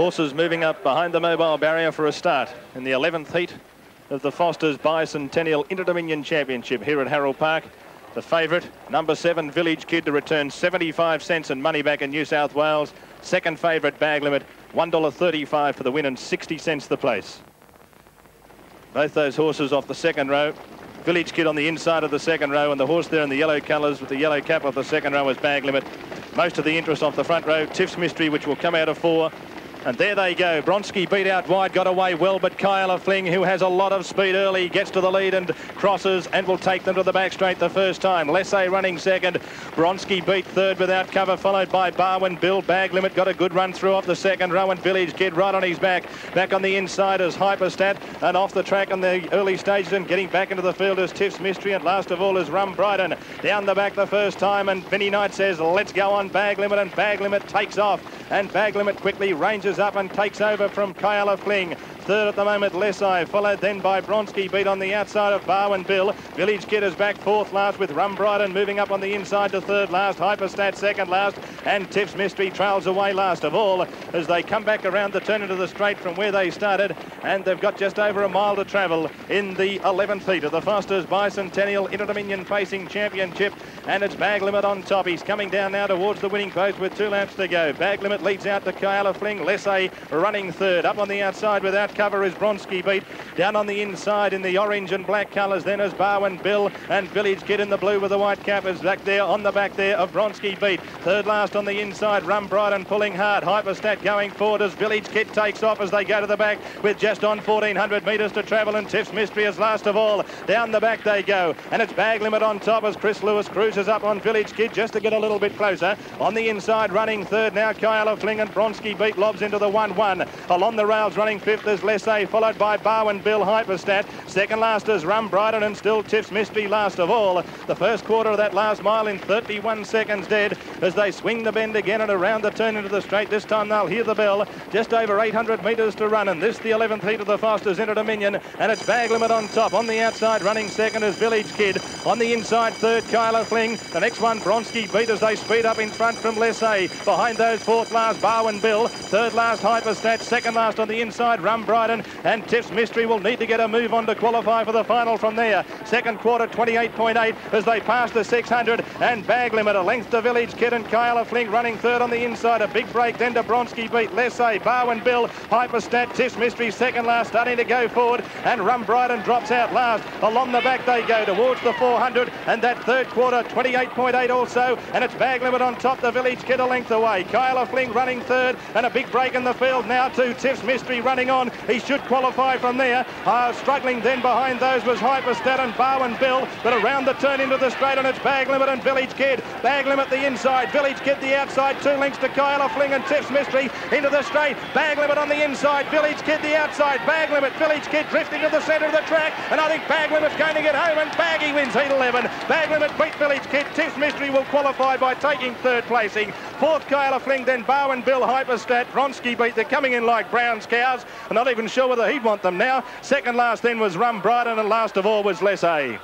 Horses moving up behind the mobile barrier for a start in the 11th heat of the Foster's Bicentennial Inter-Dominion Championship here at Harold Park. The favourite, number 7, Village Kid, to return 75 cents and money back in New South Wales. Second favourite, Bag Limit, $1.35 for the win and 60 cents the place. Both those horses off the second row. Village Kid on the inside of the second row, and the horse there in the yellow colours with the yellow cap of the second row is Bag Limit. Most of the interest off the front row, Tiff's Mystery, which will come out of 4. And there they go. Bronski beat out wide, got away well, but Kyla Fling, who has a lot of speed early, gets to the lead and crosses and will take them to the back straight the first time. Lessay running second. Bronski beat third without cover, followed by Barwin Bill. Bag Limit got a good run through off the second row, and Village Kid right on his back. Back on the inside is Hyperstat, and off the track on the early stages and getting back into the field is Tiff's Mystery, and last of all is Rum Brighton. Down the back the first time, and Vin Night says, let's go on Bag Limit, and Bag Limit takes off. And Bag Limit quickly ranges up and takes over from Kyla Fling. Third at the moment, Lessay, followed then by Bronski, beat on the outside of Barwin Bill. Village Kid is back fourth last, with Rum Brighton moving up on the inside to third last. Hyperstat second last, and Tiff's Mystery trails away last of all as they come back around the turn into the straight from where they started, and they've got just over a mile to travel in the 11th heat of the Foster's Bicentennial Inter-Dominion Pacing Championship, and it's Bag Limit on top. He's coming down now towards the winning post with 2 laps to go. Bag Limit leads out to Kyla Fling. Lessay running third. Up on the outside without cover is Bronski beat. Down on the inside in the orange and black colours then is Barwin Bill, and Village Kid in the blue with the white cap is back there on the back there of Bronski beat. Third last on the inside, Rum Brighton pulling hard. Hyperstat going forward as Village Kid takes off as they go to the back with just on 1,400 metres to travel, and Tiff's Mystery is last of all. Down the back they go, and it's Bag Limit on top as Chris Lewis cruises up on Village Kid just to get a little bit closer. On the inside running third now Kyla Fling, and Bronski beat lobs into the 1-1. Along the rails running fifth is Lessay, followed by Barwin Bill. Hyperstat. Second last is Rum Brighton, and still Tiff's Mystery last of all. The first quarter of that last mile in 31 seconds dead as they swing the bend again and around the turn into the straight. This time they'll hear the bell. Just over 800 metres to run, and this the 11th heat of the Foster's Inter-Dominion, and it's Bag Limit on top. On the outside running second is Village Kid. On the inside third Kyla Fling. The next one Bronski beat as they speed up in front from Lessay. Behind those fourth last Barwin Bill. Third last Hyperstat. Second last on the inside Rum Brighton, and Tiff's Mystery will need to get a move on to qualify for the final from there. Second quarter 28.8 as they pass the 600, and Bag Limit a length to Village Kid, and Kyla Fling running third on the inside. A big break then to Bronski beat Lessay, Barwin Bill, Hyperstat, Tiff's Mystery second last starting to go forward, and Rum Brighton drops out last. Along the back they go towards the 400, and that third quarter 28.8 also, and it's Bag Limit on top, the Village Kid a length away. Kyla Fling running third, and a big break in the field now too. Tiff's Mystery running on. He should qualify from there. Struggling then behind those was Hyperstat and Barwin Bill, but around the turn into the straight, and it's Bag Limit and Village Kid. Bag Limit the inside, Village Kid the outside, 2 lengths to Kyla Fling and Tiff's Mystery into the straight. Bag Limit on the inside, Village Kid the outside. Bag Limit, Village Kid drifting to the centre of the track, and I think Bag Limit's going to get home, and Baggy wins Heat-11. Bag Limit beat Village Kid. Tiff's Mystery will qualify by taking third placing. Fourth Kyla Fling, then Barwin Bill, Hyperstat. Bronski beat. They're coming in like Brown's cows. I'm not even sure whether he'd want them now. Second last then was Rum Brighton, and last of all was Lessay.